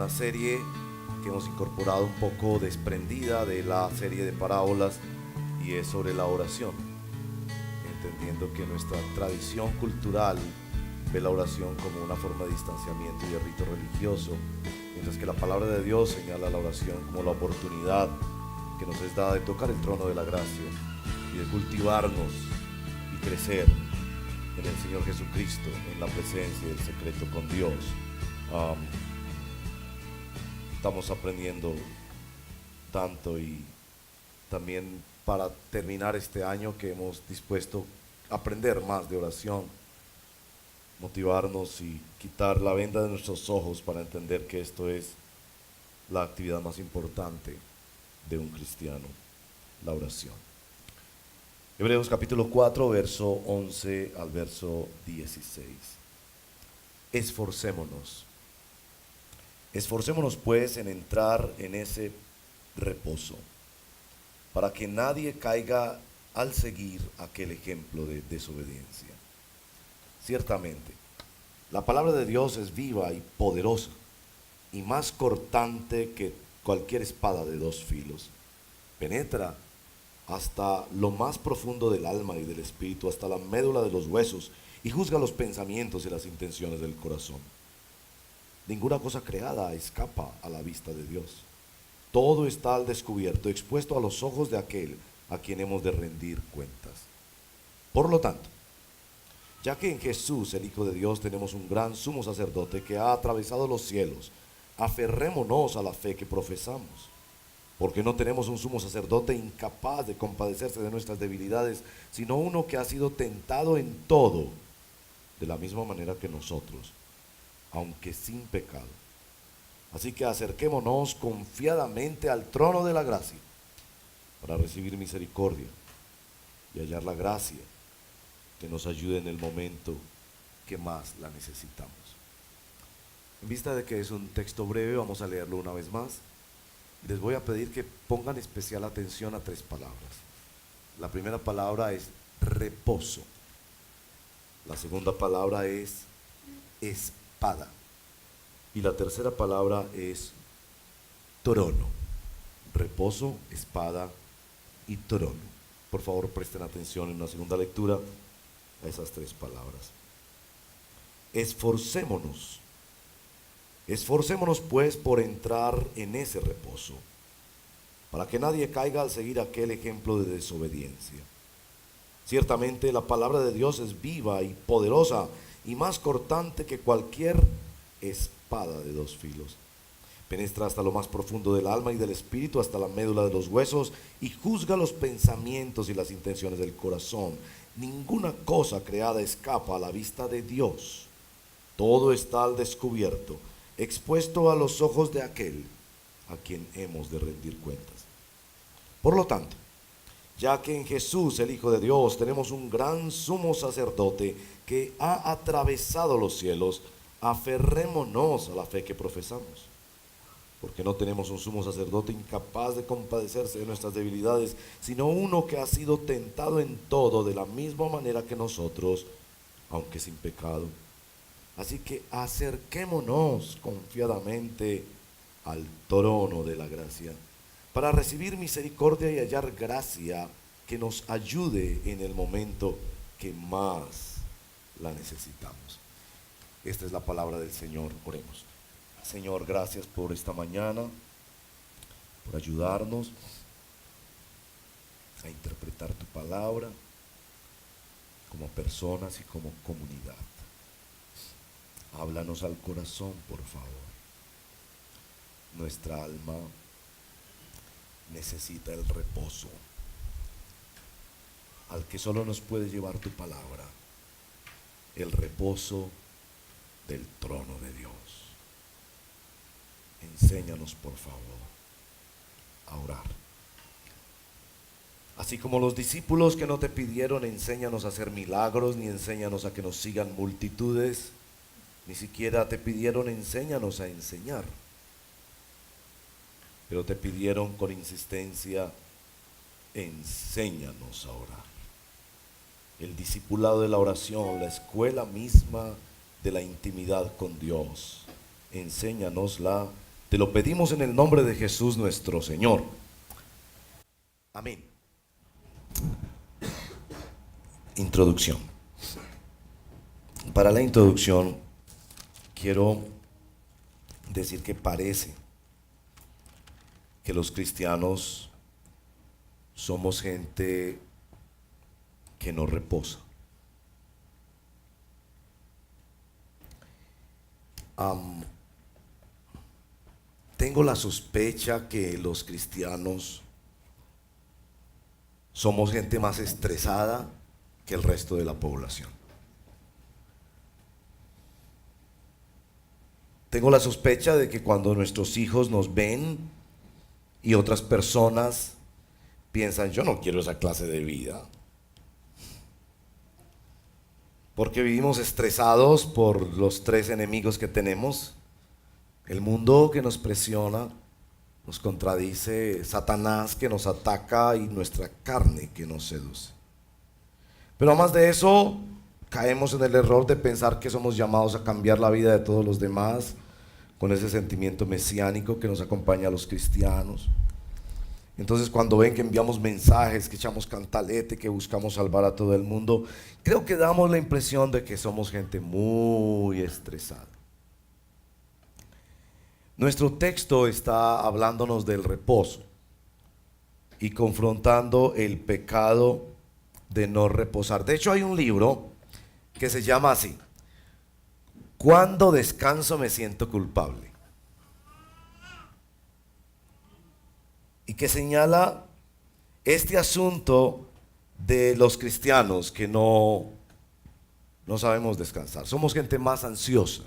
Una serie que hemos incorporado un poco desprendida de la serie de parábolas y es sobre la oración, entendiendo que nuestra tradición cultural ve la oración como una forma de distanciamiento y de rito religioso, mientras que la palabra de Dios señala la oración como la oportunidad que nos es dada de tocar el trono de la gracia y de cultivarnos y crecer en el Señor Jesucristo, en la presencia y el secreto con Dios. Estamos aprendiendo tanto y también para terminar este año que hemos dispuesto a aprender más de oración, motivarnos y quitar la venda de nuestros ojos para entender que esto es la actividad más importante de un cristiano, la oración. Hebreos capítulo 4, verso 11 al verso 16. Esforcémonos pues en entrar en ese reposo, para que nadie caiga al seguir aquel ejemplo de desobediencia. Ciertamente, la palabra de Dios es viva y poderosa, y más cortante que cualquier espada de dos filos. Penetra hasta lo más profundo del alma y del espíritu, hasta la médula de los huesos, y juzga los pensamientos y las intenciones del corazón. Ninguna cosa creada escapa a la vista de Dios. Todo está al descubierto, expuesto a los ojos de aquel a quien hemos de rendir cuentas. Por lo tanto, ya que en Jesús, el Hijo de Dios, tenemos un gran sumo sacerdote que ha atravesado los cielos, aferrémonos a la fe que profesamos, porque no tenemos un sumo sacerdote incapaz de compadecerse de nuestras debilidades, sino uno que ha sido tentado en todo, de la misma manera que nosotros, aunque sin pecado. Así que acerquémonos confiadamente al trono de la gracia para recibir misericordia y hallar la gracia que nos ayude en el momento que más la necesitamos. En vista de que es un texto breve, vamos a leerlo una vez más. Les voy a pedir que pongan especial atención a tres palabras. La primera palabra es reposo. La segunda palabra es espada. Y la tercera palabra es trono. Reposo, espada y trono. Por favor, presten atención en una segunda lectura a esas tres palabras. Esforcémonos. Esforcémonos pues por entrar en ese reposo, para que nadie caiga al seguir aquel ejemplo de desobediencia. Ciertamente la palabra de Dios es viva y poderosa y más cortante que cualquier espada de dos filos. Penetra hasta lo más profundo del alma y del espíritu, hasta la médula de los huesos, y juzga los pensamientos y las intenciones del corazón. Ninguna cosa creada escapa a la vista de Dios. Todo está al descubierto, expuesto a los ojos de aquel a quien hemos de rendir cuentas. Por lo tanto, ya que en Jesús, el Hijo de Dios, tenemos un gran sumo sacerdote que ha atravesado los cielos, aferrémonos a la fe que profesamos, porque no tenemos un sumo sacerdote incapaz de compadecerse de nuestras debilidades, sino uno que ha sido tentado en todo de la misma manera que nosotros, aunque sin pecado. Así que acerquémonos confiadamente al trono de la gracia, para recibir misericordia y hallar gracia que nos ayude en el momento que más la necesitamos. Esta es la palabra del Señor. Oremos. Señor, gracias por esta mañana, por ayudarnos a interpretar tu palabra como personas y como comunidad. Háblanos al corazón, por favor. Nuestra alma necesita el reposo al que solo nos puede llevar tu palabra, el reposo del trono de Dios. Enséñanos, por favor, a orar. Así como los discípulos que no te pidieron enséñanos a hacer milagros, ni enséñanos a que nos sigan multitudes, ni siquiera te pidieron enséñanos a enseñar, pero te pidieron con insistencia, enséñanos a orar. El discipulado de la oración, la escuela misma de la intimidad con Dios, enséñanosla Te lo pedimos en el nombre de Jesús nuestro Señor. Amén. Introducción. Para la introducción quiero decir que parece que los cristianos somos gente que no reposa. Tengo la sospecha que los cristianos somos gente más estresada que el resto de la población. Tengo la sospecha de que cuando nuestros hijos nos ven y otras personas piensan, yo no quiero esa clase de vida, porque vivimos estresados por los tres enemigos que tenemos: el mundo que nos presiona, nos contradice, Satanás que nos ataca y nuestra carne que nos seduce. Pero además de eso, caemos en el error de pensar que somos llamados a cambiar la vida de todos los demás, con ese sentimiento mesiánico que nos acompaña a los cristianos. Entonces, cuando ven que enviamos mensajes, que echamos cantalete, que buscamos salvar a todo el mundo, creo que damos la impresión de que somos gente muy estresada. Nuestro texto está hablándonos del reposo y confrontando el pecado de no reposar. De hecho, hay un libro que se llama así: Cuando descanso me siento culpable, y que señala este asunto de los cristianos que no sabemos descansar. Somos gente más ansiosa,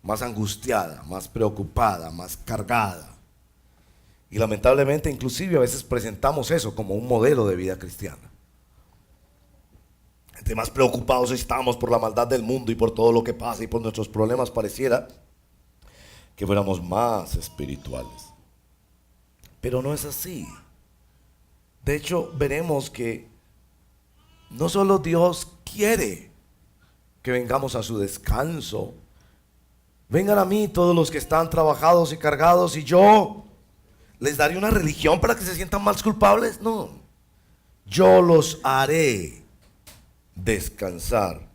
más angustiada, más preocupada, más cargada. Y lamentablemente, inclusive a veces presentamos eso como un modelo de vida cristiana. Entre más preocupados estamos por la maldad del mundo y por todo lo que pasa y por nuestros problemas, pareciera que fuéramos más espirituales. Pero no es así. De hecho, veremos que no solo Dios quiere que vengamos a su descanso. Vengan a mí todos los que están trabajados y cargados y yo les daré una religión para que se sientan más culpables. No, yo los haré descansar.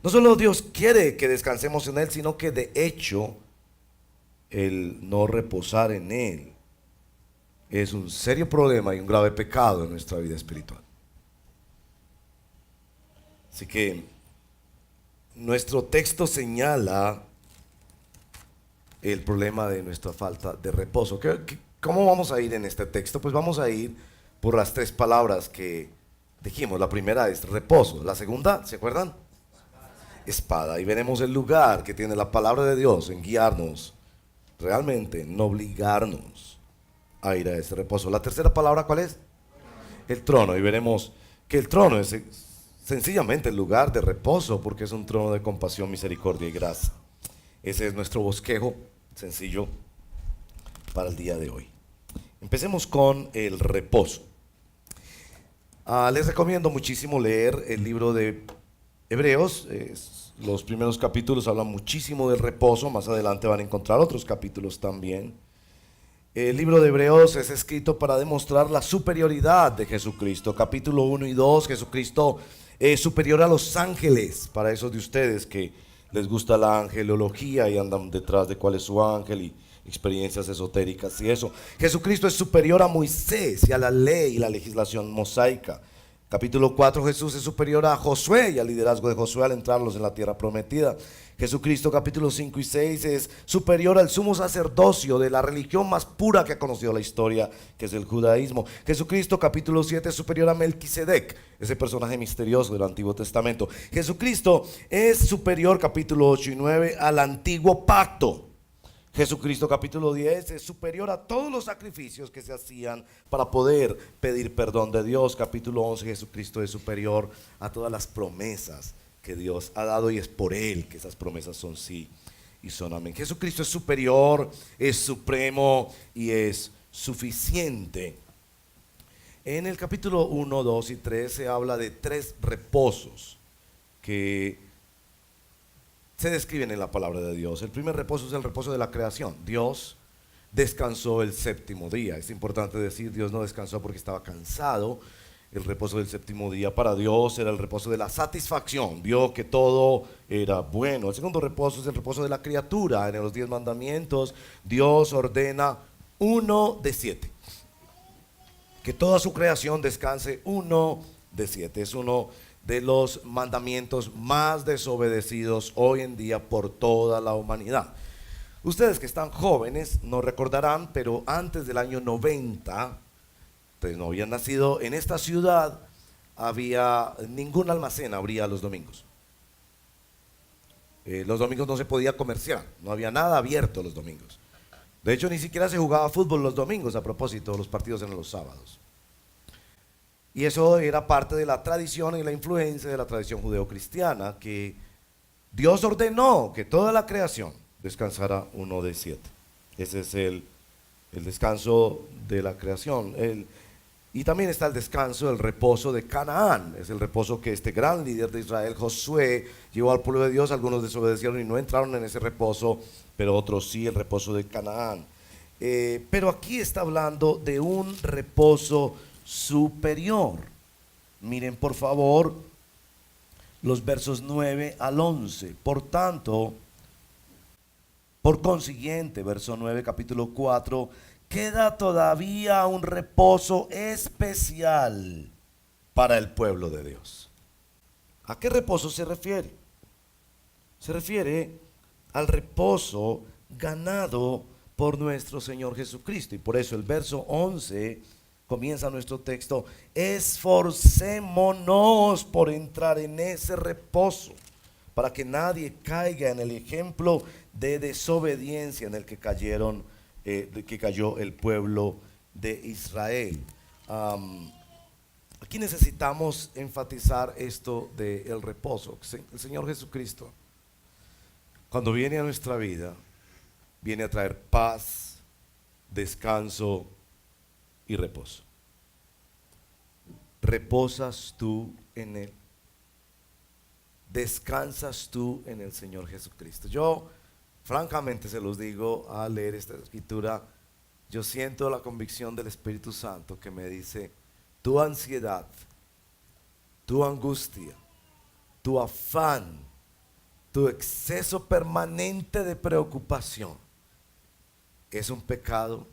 No solo Dios quiere que descansemos en Él, sino que de hecho el no reposar en Él es un serio problema y un grave pecado en nuestra vida espiritual. Así que nuestro texto señala el problema de nuestra falta de reposo. ¿Cómo vamos a ir en este texto? Pues vamos a ir por las tres palabras que dijimos. La primera es reposo. La segunda, ¿se acuerdan? Espada. Y veremos el lugar que tiene la palabra de Dios en guiarnos, realmente no obligarnos a ir a ese reposo. La tercera palabra, ¿cuál es? El trono. Y veremos que el trono es sencillamente el lugar de reposo, porque es un trono de compasión, misericordia y gracia. Ese es nuestro bosquejo sencillo para el día de hoy. Empecemos con el reposo. Les recomiendo muchísimo leer el libro de Hebreos. Los primeros capítulos hablan muchísimo del reposo. Más adelante van a encontrar otros capítulos también. El libro de Hebreos es escrito para demostrar la superioridad de Jesucristo. Capítulo 1 y 2, Jesucristo es superior a los ángeles. Para esos de ustedes que les gusta la angelología y andan detrás de cuál es su ángel y experiencias esotéricas y eso. Jesucristo es superior a Moisés y a la ley y la legislación mosaica. Capítulo 4, Jesús es superior a Josué y al liderazgo de Josué al entrarlos en la tierra prometida. Jesucristo, capítulos 5 y 6, es superior al sumo sacerdocio de la religión más pura que ha conocido la historia, que es el judaísmo. Jesucristo, capítulo 7, es superior a Melquisedec, ese personaje misterioso del Antiguo Testamento. Jesucristo es superior, capítulo 8 y 9, al antiguo pacto. Jesucristo, capítulo 10, es superior a todos los sacrificios que se hacían para poder pedir perdón de Dios. Capítulo 11, Jesucristo es superior a todas las promesas que Dios ha dado, y es por Él que esas promesas son sí y son amén. Jesucristo es superior, es supremo y es suficiente. En el capítulo 1, 2 y 3 se habla de tres reposos que se describen en la palabra de Dios. El primer reposo es el reposo de la creación. Dios descansó el séptimo día. Es importante decir, Dios no descansó porque estaba cansado. El reposo del séptimo día para Dios era el reposo de la satisfacción. Vio que todo era bueno. El segundo reposo es el reposo de la criatura. En los 10 mandamientos, Dios ordena uno de 7. Que toda su creación descanse uno de 7. Es uno de los mandamientos más desobedecidos hoy en día por toda la humanidad. Ustedes que están jóvenes no recordarán, pero antes del año 90, ustedes no habían nacido en esta ciudad, había ningún almacén abría los domingos. Los domingos no se podía comerciar, no había nada abierto los domingos. De hecho, ni siquiera se jugaba fútbol los domingos. A propósito, los partidos eran los sábados. Y eso era parte de la tradición y la influencia de la tradición judeocristiana, que Dios ordenó que toda la creación descansara uno de 7. Ese es el descanso de la creación. Y también está el descanso, el reposo de Canaán. Es el reposo que este gran líder de Israel, Josué, llevó al pueblo de Dios. Algunos desobedecieron y no entraron en ese reposo, pero otros sí, el reposo de Canaán. Pero aquí está hablando de un reposo superior. Miren por favor los versos 9 al 11. Por consiguiente, verso 9, capítulo 4, queda todavía un reposo especial para el pueblo de Dios. ¿A qué reposo se refiere? Se refiere al reposo ganado por nuestro Señor Jesucristo. Y por eso el verso 11 comienza nuestro texto: esforcémonos por entrar en ese reposo, para que nadie caiga en el ejemplo de desobediencia en el que cayó el pueblo de Israel. Aquí necesitamos enfatizar esto del reposo. El Señor Jesucristo, cuando viene a nuestra vida, viene a traer paz, descanso y reposo. ¿Reposas tú en Él? ¿Descansas tú en el Señor Jesucristo? Yo, francamente se los digo, al leer esta escritura, yo siento la convicción del Espíritu Santo que me dice: tu ansiedad, tu angustia, tu afán, tu exceso permanente de preocupación es un pecado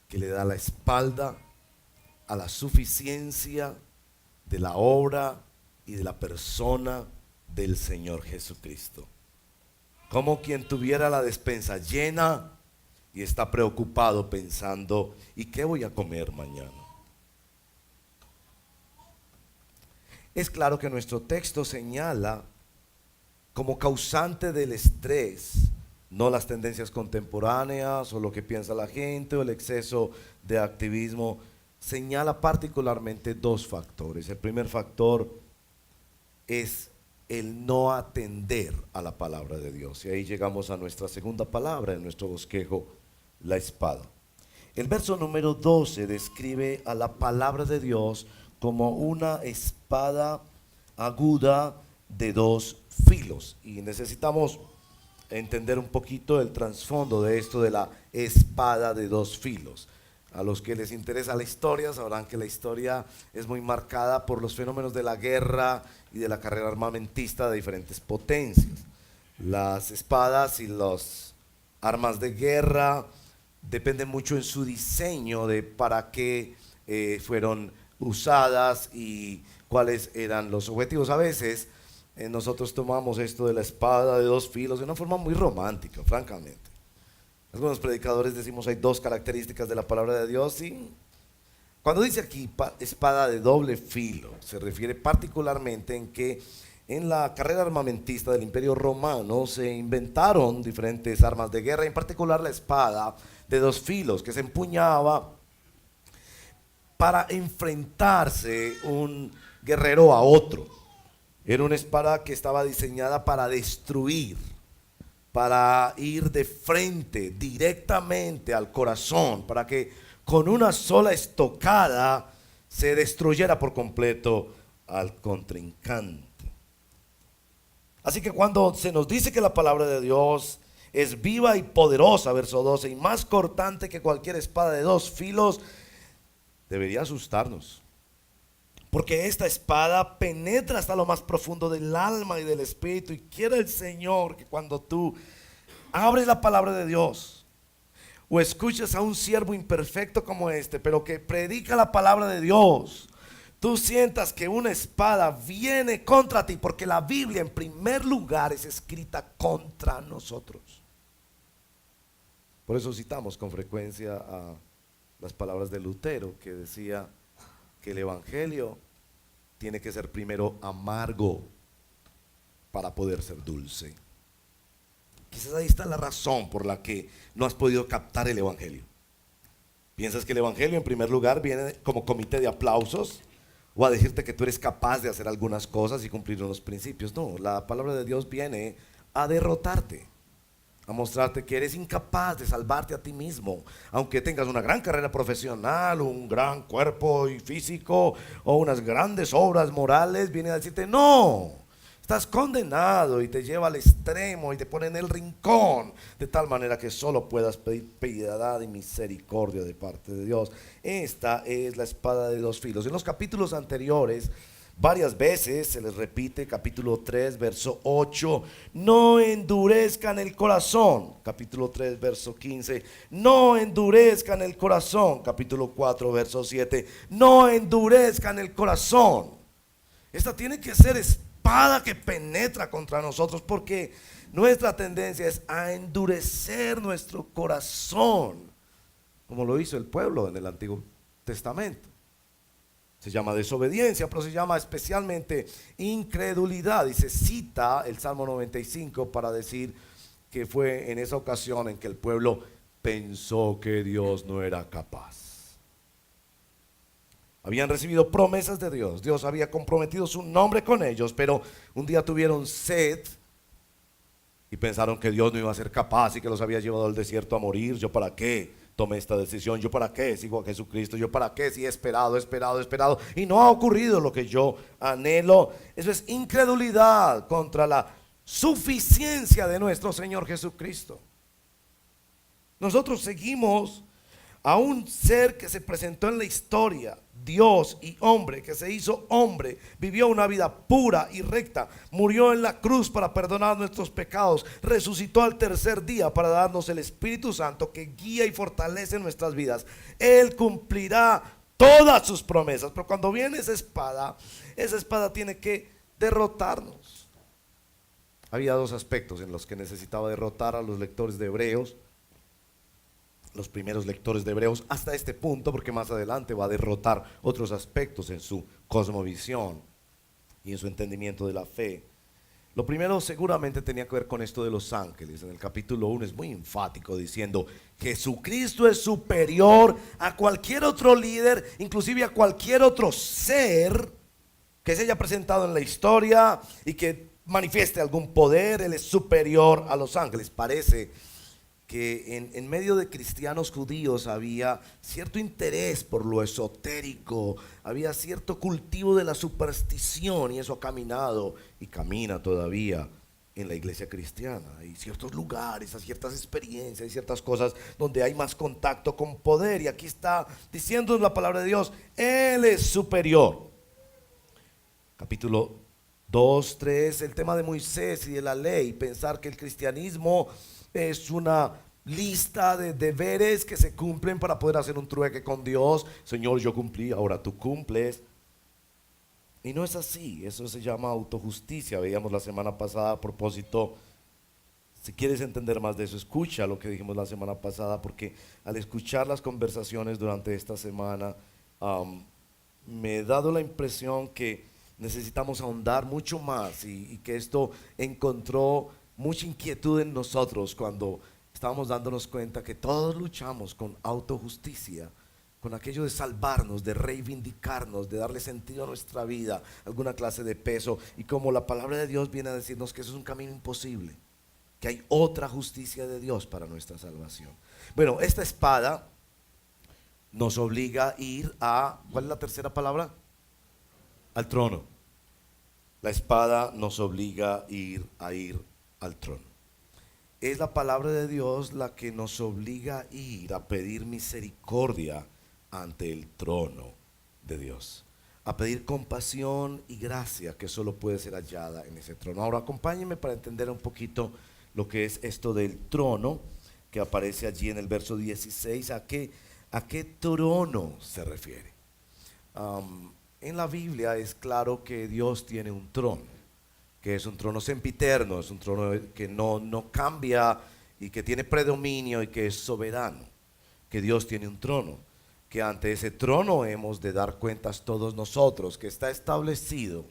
que le da la espalda a la suficiencia de la obra y de la persona del Señor Jesucristo. Como quien tuviera la despensa llena y está preocupado pensando: ¿y qué voy a comer mañana? Es claro que nuestro texto señala como causante del estrés no las tendencias contemporáneas o lo que piensa la gente o el exceso de activismo. Señala particularmente dos factores. El primer factor es el no atender a la palabra de Dios. Y ahí llegamos a nuestra segunda palabra en nuestro bosquejo: la espada. El verso número 12 describe a la palabra de Dios como una espada aguda de 2 filos. Y necesitamos entender un poquito el trasfondo de esto de la espada de 2 filos. A los que les interesa la historia sabrán que la historia es muy marcada por los fenómenos de la guerra y de la carrera armamentista de diferentes potencias. Las espadas y las armas de guerra dependen mucho en su diseño de para qué fueron usadas y cuáles eran los objetivos. A veces nosotros tomamos esto de la espada de 2 filos de una forma muy romántica, francamente. Algunos predicadores decimos: hay 2 características de la palabra de Dios. Y cuando dice aquí espada de doble filo, se refiere particularmente en que en la carrera armamentista del Imperio Romano se inventaron diferentes armas de guerra, en particular la espada de 2 filos, que se empuñaba para enfrentarse un guerrero a otro. Era una espada que estaba diseñada para destruir, para ir de frente directamente al corazón, para que con una sola estocada se destruyera por completo al contrincante. Así que cuando se nos dice que la palabra de Dios Es viva y poderosa, verso 12, y más cortante que cualquier espada de dos filos. Debería asustarnos, porque esta espada penetra hasta lo más profundo del alma y del espíritu. Y quiere el Señor que cuando tú abres la palabra de Dios o escuchas a un siervo imperfecto como este, pero que predica la palabra de Dios, tú sientas que una espada viene contra ti, porque la Biblia en primer lugar es escrita contra nosotros. Por eso citamos con frecuencia a las palabras de Lutero, que decía que el evangelio tiene que ser primero amargo para poder ser dulce. Quizás ahí está la razón por la que no has podido captar el evangelio. Piensas que el evangelio en primer lugar viene como comité de aplausos, o a decirte que tú eres capaz de hacer algunas cosas y cumplir unos principios. No, la palabra de Dios viene a derrotarte, a mostrarte que eres incapaz de salvarte a ti mismo, aunque tengas una gran carrera profesional, un gran cuerpo y físico o unas grandes obras morales. Viene a decirte: no, estás condenado, y te lleva al extremo y te pone en el rincón, de tal manera que solo puedas pedir piedad y misericordia de parte de Dios. Esta es la espada de dos filos. En los capítulos anteriores varias veces se les repite, capítulo 3, verso 8, no endurezcan el corazón. Capítulo 3, verso 15, no endurezcan el corazón. Capítulo 4, verso 7, no endurezcan el corazón. Esta tiene que ser espada que penetra contra nosotros, porque nuestra tendencia es a endurecer nuestro corazón, como lo hizo el pueblo en el Antiguo Testamento. Se llama desobediencia, pero se llama especialmente incredulidad. Y se cita el Salmo 95 para decir que fue en esa ocasión en que el pueblo pensó que Dios no era capaz. Habían recibido promesas de Dios. Dios había comprometido su nombre con ellos, pero un día tuvieron sed y pensaron que Dios no iba a ser capaz y que los había llevado al desierto a morir. ¿Yo para qué tomé esta decisión? ¿Yo para qué sigo a Jesucristo? ¿Yo para qué si he esperado y no ha ocurrido lo que yo anhelo? Eso es incredulidad contra la suficiencia de nuestro Señor Jesucristo. Nosotros seguimos a un ser que se presentó en la historia, Dios y hombre, que se hizo hombre, vivió una vida pura y recta, murió en la cruz para perdonar nuestros pecados, resucitó al tercer día para darnos el Espíritu Santo que guía y fortalece nuestras vidas. Él cumplirá todas sus promesas, pero cuando viene esa espada tiene que derrotarnos. Había dos aspectos en los que necesitaba derrotar a los lectores de Hebreos, los primeros lectores de Hebreos, hasta este punto, porque más adelante va a derrotar otros aspectos en su cosmovisión y en su entendimiento de la fe. Lo primero seguramente tenía que ver con esto de los ángeles. En el capítulo 1 es muy enfático diciendo: Jesucristo es superior a cualquier otro líder, inclusive a cualquier otro ser que se haya presentado en la historia y que manifieste algún poder. Él es superior a los ángeles. Parece que en medio de cristianos judíos había cierto interés por lo esotérico, había cierto cultivo de la superstición, y eso ha caminado y camina todavía en la iglesia cristiana. Hay ciertos lugares, hay ciertas experiencias, hay ciertas cosas donde hay más contacto con poder, y aquí está diciendo la palabra de Dios: Él es superior. Capítulo 2, 3, el tema de Moisés y de la ley, pensar que el cristianismo es una lista de deberes que se cumplen para poder hacer un trueque con Dios. Señor, yo cumplí, ahora tú cumples. Y no es así. Eso se llama autojusticia. Veíamos la semana pasada, a propósito, si quieres entender más de eso, escucha lo que dijimos la semana pasada, porque al escuchar las conversaciones durante esta semana, me he dado la impresión que necesitamos ahondar mucho más, y que esto encontró mucha inquietud en nosotros cuando estábamos dándonos cuenta que todos luchamos con autojusticia, con aquello de salvarnos, de reivindicarnos, de darle sentido a nuestra vida, alguna clase de peso, y como la palabra de Dios viene a decirnos que eso es un camino imposible, que hay otra justicia de Dios para nuestra salvación. Bueno, esta espada nos obliga a ir a, ¿cuál es la tercera palabra? Al trono. La espada nos obliga a ir al trono. es la palabra de Dios la que nos obliga a ir a pedir misericordia ante el trono de Dios, a pedir compasión y gracia que solo puede ser hallada en ese trono. Ahora acompáñenme para entender un poquito lo que es esto del trono que aparece allí en el verso 16. ¿A qué trono se refiere? En la Biblia es claro que Dios tiene un trono, que es un trono sempiterno, es un trono que no cambia y que tiene predominio y que es soberano, que Dios tiene un trono, que ante ese trono hemos de dar cuentas todos nosotros, que está establecido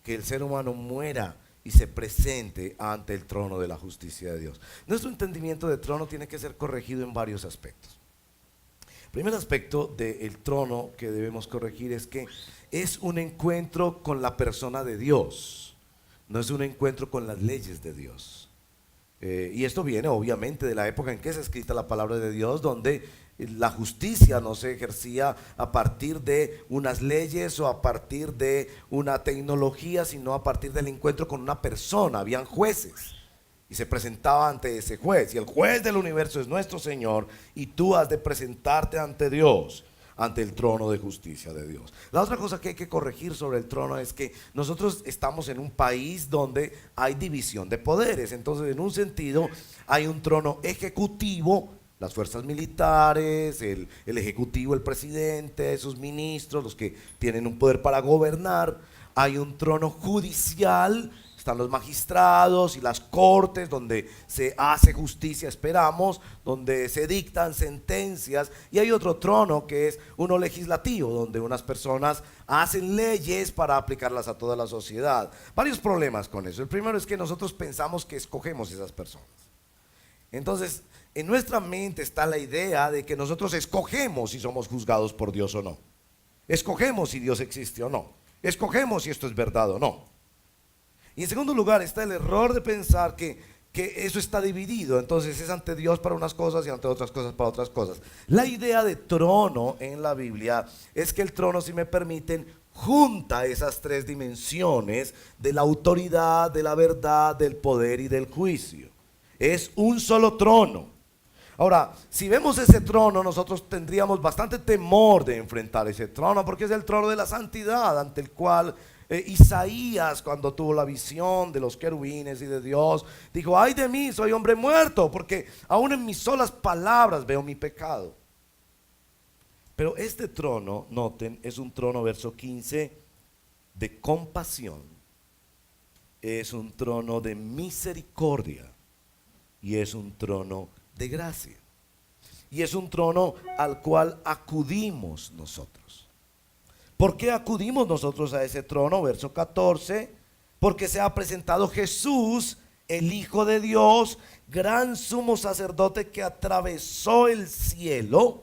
que el ser humano muera y se presente ante el trono de la justicia de Dios. Nuestro entendimiento de trono tiene que ser corregido en varios aspectos. El primer aspecto del trono que debemos corregir es que es un encuentro con la persona de Dios, no es un encuentro con las leyes de Dios. Y esto viene obviamente de la época en que es escrita la palabra de Dios, donde la justicia no se ejercía a partir de unas leyes o a partir de una tecnología, sino a partir del encuentro con una persona. Habían jueces y se presentaba ante ese juez, y el juez del universo es nuestro Señor, y tú has de presentarte ante Dios, ante el trono de justicia de Dios. La otra cosa que hay que corregir sobre el trono es que nosotros estamos en un país donde hay división de poderes. Entonces, en un sentido, hay un trono ejecutivo, las fuerzas militares, el ejecutivo, el presidente, sus ministros, los que tienen un poder para gobernar. Hay un trono judicial, están los magistrados y las cortes donde se hace justicia, esperamos, donde se dictan sentencias. Y hay otro trono que es uno legislativo, donde unas personas hacen leyes para aplicarlas a toda la sociedad. Varios problemas con eso. El primero es que nosotros pensamos que escogemos esas personas. Entonces, en nuestra mente está la idea de que nosotros escogemos si somos juzgados por Dios o no. Escogemos si Dios existe o no. Escogemos si esto es verdad o no. Y en segundo lugar está el error de pensar que eso está dividido. Entonces es ante Dios para unas cosas y ante otras cosas para otras cosas. La idea de trono en la Biblia es que el trono, si me permiten, junta esas tres dimensiones de la autoridad, de la verdad, del poder y del juicio. Es un solo trono. Ahora, si vemos ese trono, nosotros tendríamos bastante temor de enfrentar ese trono, porque es el trono de la santidad, ante el cual Isaías, cuando tuvo la visión de los querubines y de Dios, dijo: ay de mí, soy hombre muerto, porque aún en mis solas palabras veo mi pecado. Pero este trono, noten, es un trono, verso 15, de compasión, es un trono de misericordia y es un trono de gracia. Y es un trono al cual acudimos nosotros. ¿Por qué acudimos nosotros a ese trono? Verso 14, porque se ha presentado Jesús, el Hijo de Dios, gran sumo sacerdote que atravesó el cielo.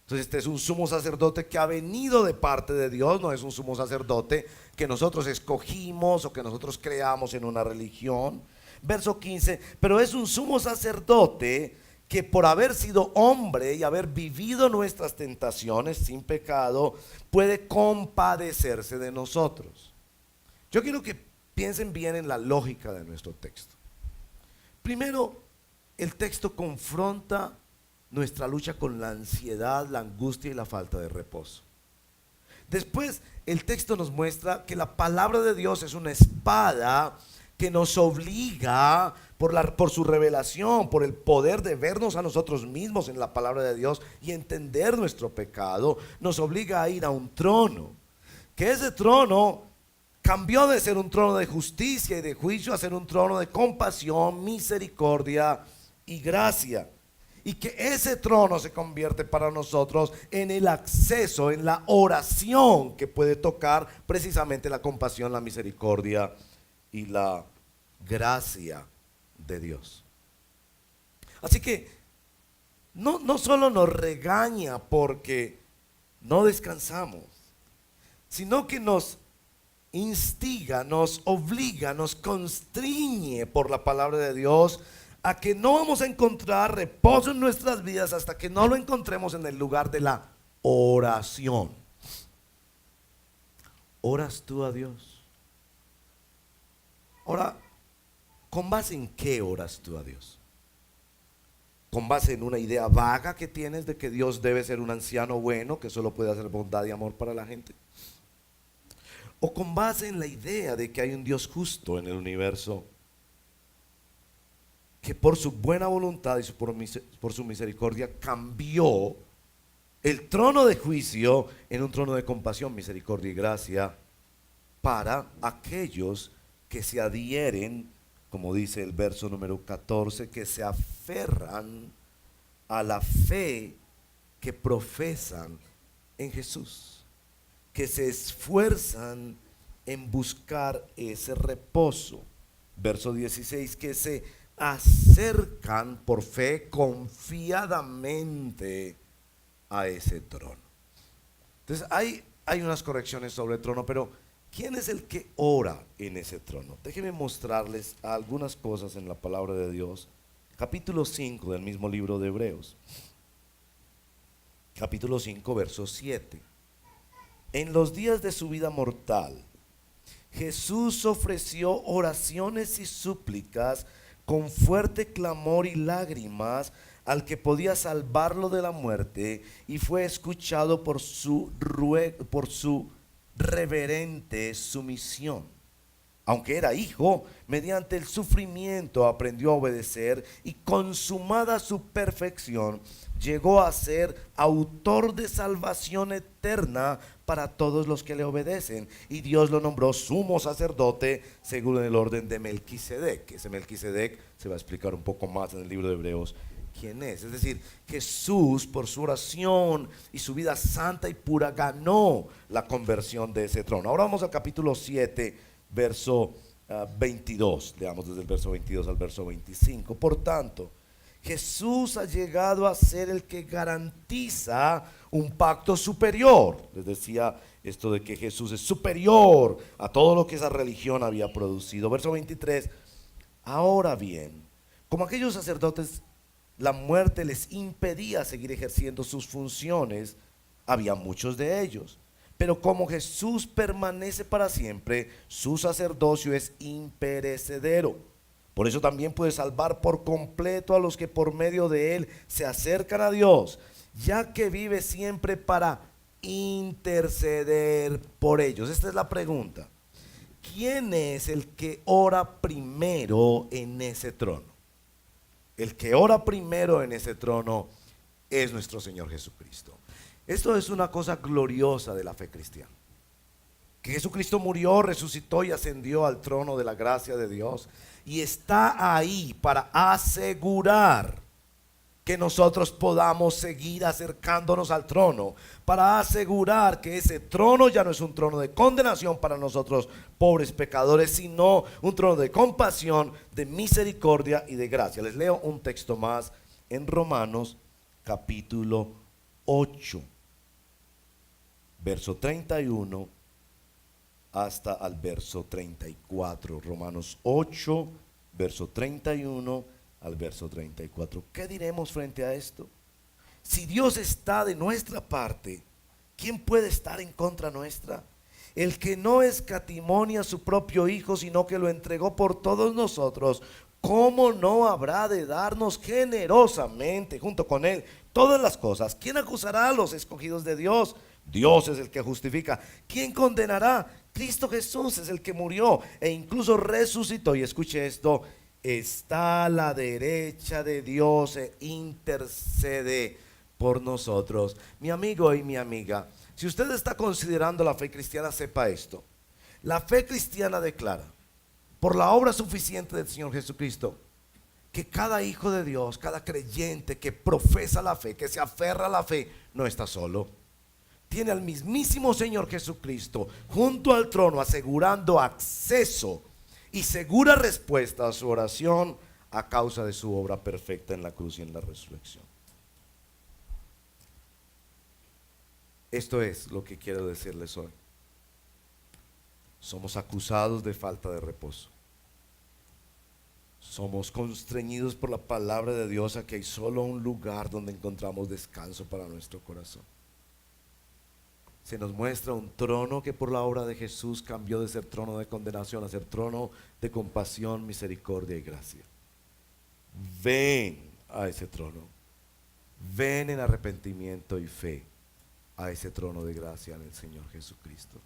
Entonces este es un sumo sacerdote que ha venido de parte de Dios, no es un sumo sacerdote que nosotros escogimos o que nosotros creamos en una religión. Verso 15, pero es un sumo sacerdote que por haber sido hombre y haber vivido nuestras tentaciones sin pecado, puede compadecerse de nosotros. Yo quiero que piensen bien en la lógica de nuestro texto. Primero, el texto confronta nuestra lucha con la ansiedad, la angustia y la falta de reposo. Después, el texto nos muestra que la palabra de Dios es una espada que nos obliga por su revelación, por el poder de vernos a nosotros mismos en la palabra de Dios y entender nuestro pecado, nos obliga a ir a un trono, que ese trono cambió de ser un trono de justicia y de juicio a ser un trono de compasión, misericordia y gracia. Y que ese trono se convierte para nosotros en el acceso, en la oración que puede tocar precisamente la compasión, la misericordia y la gracia de Dios. Así que no solo nos regaña porque no descansamos, sino que nos instiga, nos obliga, nos constriñe por la palabra de Dios a que no vamos a encontrar reposo en nuestras vidas hasta que no lo encontremos en el lugar de la oración. ¿Oras tú a Dios? Ahora, ¿con base en qué oras tú a Dios? con base en una idea vaga que tienes de que Dios debe ser un anciano bueno que solo puede hacer bondad y amor para la gente? ¿O con base en la idea de que hay un Dios justo en el universo que por su buena voluntad y por su misericordia cambió el trono de juicio en un trono de compasión, misericordia y gracia para aquellos que se adhieren, como dice el verso número 14, que se aferran a la fe que profesan en Jesús, que se esfuerzan en buscar ese reposo. Verso 16, que se acercan por fe confiadamente a ese trono. Entonces hay unas correcciones sobre el trono, pero ¿quién es el que ora en ese trono? Déjenme mostrarles algunas cosas en la palabra de Dios. Capítulo 5 del mismo libro de Hebreos. Capítulo 5, verso 7. En los días de su vida mortal, Jesús ofreció oraciones y súplicas con fuerte clamor y lágrimas al que podía salvarlo de la muerte, y fue escuchado por su reverente sumisión. Aunque era hijo, mediante el sufrimiento aprendió a obedecer, y consumada su perfección, llegó a ser autor de salvación eterna para todos los que le obedecen. Y Dios lo nombró sumo sacerdote según el orden de Melquisedec. Ese Melquisedec se va a explicar un poco más en el libro de Hebreos quién es. Es decir, Jesús por su oración y su vida santa y pura ganó la conversión de ese trono. Ahora vamos al capítulo 7, verso 22. Leamos desde el verso 22 al verso 25. Por tanto, Jesús ha llegado a ser el que garantiza un pacto superior. Les decía esto de que Jesús es superior a todo lo que esa religión había producido. Verso 23. Ahora bien, como aquellos sacerdotes la muerte les impedía seguir ejerciendo sus funciones, había muchos de ellos. Pero como Jesús permanece para siempre, su sacerdocio es imperecedero. Por eso también puede salvar por completo a los que por medio de él se acercan a Dios, ya que vive siempre para interceder por ellos. Esta es la pregunta. ¿Quién es el que ora primero en ese trono? El que ora primero en ese trono es nuestro Señor Jesucristo. Esto es una cosa gloriosa de la fe cristiana. Que Jesucristo murió, resucitó y ascendió al trono de la gracia de Dios, y está ahí para asegurar que nosotros podamos seguir acercándonos al trono, para asegurar que ese trono ya no es un trono de condenación para nosotros pobres pecadores, sino un trono de compasión, de misericordia y de gracia. Les leo un texto más en Romanos capítulo 8, verso 31 hasta al verso 34. Romanos 8, verso 31 al verso 34. ¿Qué diremos frente a esto? Si Dios está de nuestra parte, ¿quién puede estar en contra nuestra? El que no escatimó a su propio Hijo, sino que lo entregó por todos nosotros, ¿cómo no habrá de darnos generosamente junto con él todas las cosas? ¿Quién acusará a los escogidos de Dios? Dios es el que justifica. ¿Quién condenará? Cristo Jesús es el que murió e incluso resucitó. Y escuche esto: está a la derecha de Dios e intercede por nosotros. Mi amigo y mi amiga, si usted está considerando la fe cristiana, sepa esto: la fe cristiana declara, por la obra suficiente del Señor Jesucristo, que cada hijo de Dios, cada creyente que profesa la fe, que se aferra a la fe, no está solo. Tiene al mismísimo Señor Jesucristo junto al trono, asegurando acceso y segura respuesta a su oración a causa de su obra perfecta en la cruz y en la resurrección. Esto es lo que quiero decirles hoy. Somos acusados de falta de reposo. Somos constreñidos por la palabra de Dios a que hay solo un lugar donde encontramos descanso para nuestro corazón. Se nos muestra un trono que por la obra de Jesús cambió de ser trono de condenación a ser trono de compasión, misericordia y gracia. Ven a ese trono. Ven en arrepentimiento y fe a ese trono de gracia en el Señor Jesucristo.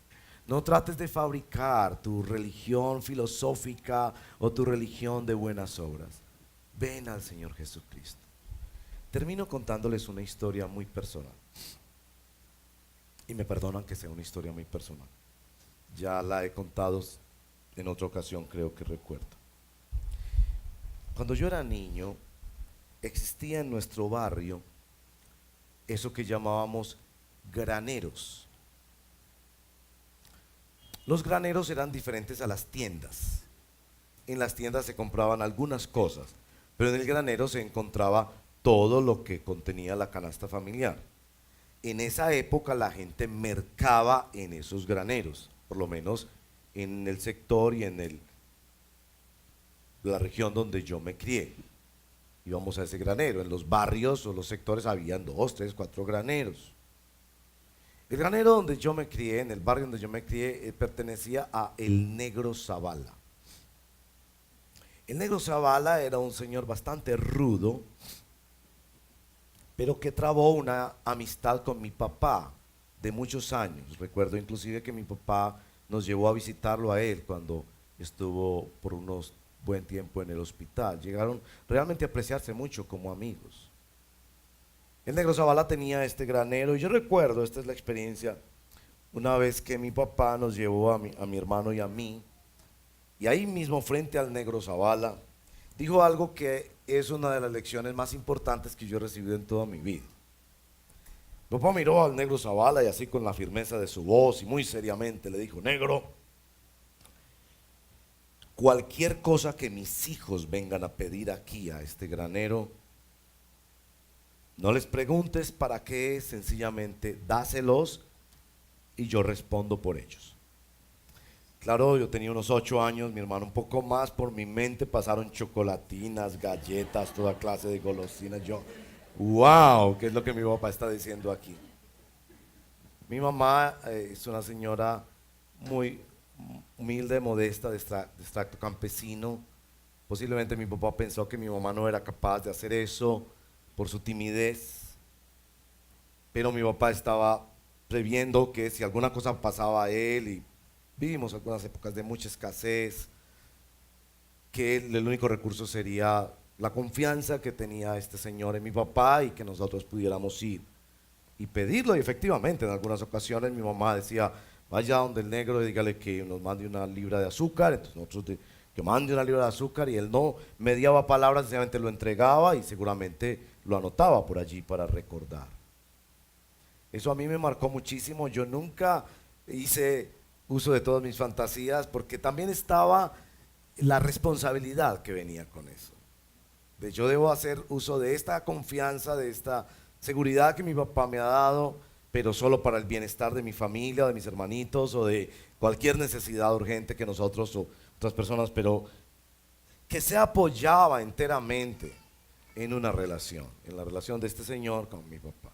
No trates de fabricar tu religión filosófica o tu religión de buenas obras. Ven al Señor Jesucristo. Termino contándoles una historia muy personal. Y me perdonan que sea una historia muy personal. Ya la he contado en otra ocasión, creo que recuerdo. Cuando yo era niño, existía en nuestro barrio eso que llamábamos graneros. Los graneros eran diferentes a las tiendas. En las tiendas se compraban algunas cosas, pero en el granero se encontraba todo lo que contenía la canasta familiar. En esa época la gente mercaba en esos graneros, por lo menos en el sector y en la región donde yo me crié. Íbamos a ese granero. En los barrios o los sectores habían 2, 3, 4 graneros. El granero donde yo me crié, en el barrio donde yo me crié, pertenecía a el Negro Zavala. El Negro Zavala era un señor bastante rudo, pero que trabó una amistad con mi papá de muchos años. Recuerdo inclusive que mi papá nos llevó a visitarlo a él cuando estuvo por unos buen tiempo en el hospital. Llegaron realmente a apreciarse mucho como amigos. El Negro Zavala tenía este granero y yo recuerdo, esta es la experiencia, una vez que mi papá nos llevó a mi hermano y a mí, y ahí mismo frente al Negro Zavala, dijo algo que es una de las lecciones más importantes que yo he recibido en toda mi vida. Mi papá miró al Negro Zavala y así con la firmeza de su voz y muy seriamente le dijo: negro, cualquier cosa que mis hijos vengan a pedir aquí a este granero, no les preguntes para qué, sencillamente dáselos y yo respondo por ellos. Claro, yo tenía unos 8 años, mi hermano un poco más, por mi mente pasaron chocolatinas, galletas, toda clase de golosinas. Yo, wow, ¿qué es lo que mi papá está diciendo aquí? Mi mamá es una señora muy humilde, modesta, de extracto campesino. Posiblemente mi papá pensó que mi mamá no era capaz de hacer eso por su timidez, pero mi papá estaba previendo que si alguna cosa pasaba a él, y vivimos algunas épocas de mucha escasez, que el único recurso sería la confianza que tenía este señor en mi papá y que nosotros pudiéramos ir y pedirlo. Y efectivamente en algunas ocasiones mi mamá decía: vaya donde el negro y dígale que nos mande una libra de azúcar. Entonces nosotros que mande una libra de azúcar, y él no mediaba palabras, sencillamente lo entregaba y seguramente lo anotaba por allí para recordar. Eso a mí me marcó muchísimo. Yo nunca hice uso de todas mis fantasías porque también estaba la responsabilidad que venía con eso. Yo debo hacer uso de esta confianza, de esta seguridad que mi papá me ha dado, pero solo para el bienestar de mi familia, de mis hermanitos o de cualquier necesidad urgente que nosotros o otras personas, pero que se apoyaba enteramente en una relación, en la relación de este señor con mi papá.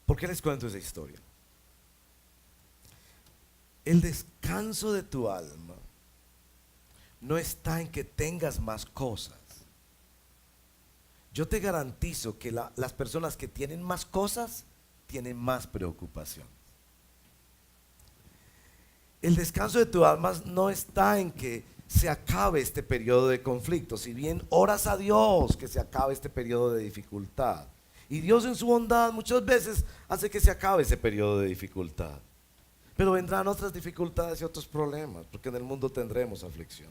¿Por qué les cuento esa historia? El descanso de tu alma no está en que tengas más cosas. Yo te garantizo que las personas que tienen más cosas tienen más preocupación. El descanso de tu alma no está en que se acabe este periodo de conflicto. Si bien oras a Dios que se acabe este periodo de dificultad, y Dios en su bondad muchas veces hace que se acabe ese periodo de dificultad, pero vendrán otras dificultades y otros problemas, porque en el mundo tendremos aflicción.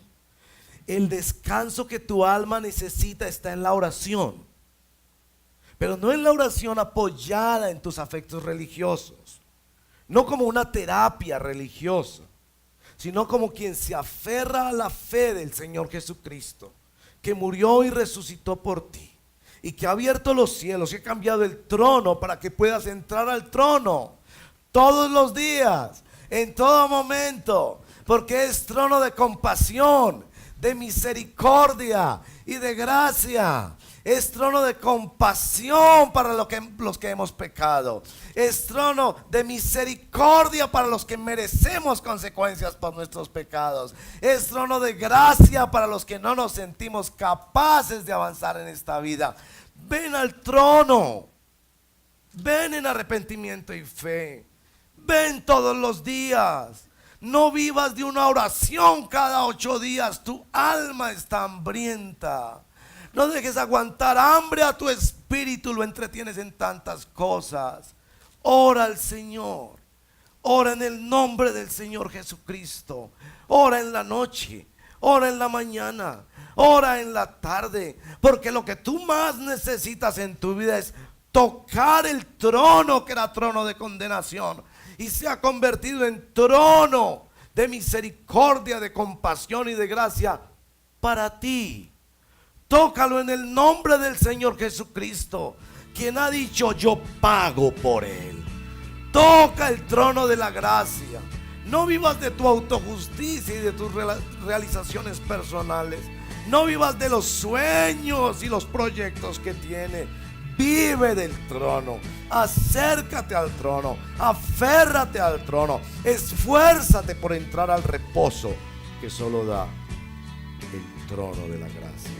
El descanso que tu alma necesita está en la oración, pero no en la oración apoyada en tus afectos religiosos, no como una terapia religiosa, sino como quien se aferra a la fe del Señor Jesucristo, que murió y resucitó por ti, y que ha abierto los cielos y ha cambiado el trono para que puedas entrar al trono todos los días, en todo momento, porque es trono de compasión, de misericordia y de gracia. Es trono de compasión para los que hemos pecado. Es trono de misericordia para los que merecemos consecuencias por nuestros pecados. Es trono de gracia para los que no nos sentimos capaces de avanzar en esta vida. Ven al trono. Ven en arrepentimiento y fe. Ven todos los días. No vivas de una oración cada 8 días. Tu alma está hambrienta. No dejes aguantar hambre a tu espíritu. Lo entretienes en tantas cosas. Ora al Señor. Ora en el nombre del Señor Jesucristo. Ora en la noche. Ora en la mañana. Ora en la tarde. Porque lo que tú más necesitas en tu vida es tocar el trono que era trono de condenación y se ha convertido en trono de misericordia, de compasión y de gracia para ti. Tócalo en el nombre del Señor Jesucristo, quien ha dicho: yo pago por él. Toca el trono de la gracia. No vivas de tu autojusticia y de tus realizaciones personales. No vivas de los sueños y los proyectos que tienes. Vive del trono. Acércate al trono. Aférrate al trono. Esfuérzate por entrar al reposo que solo da el trono de la gracia.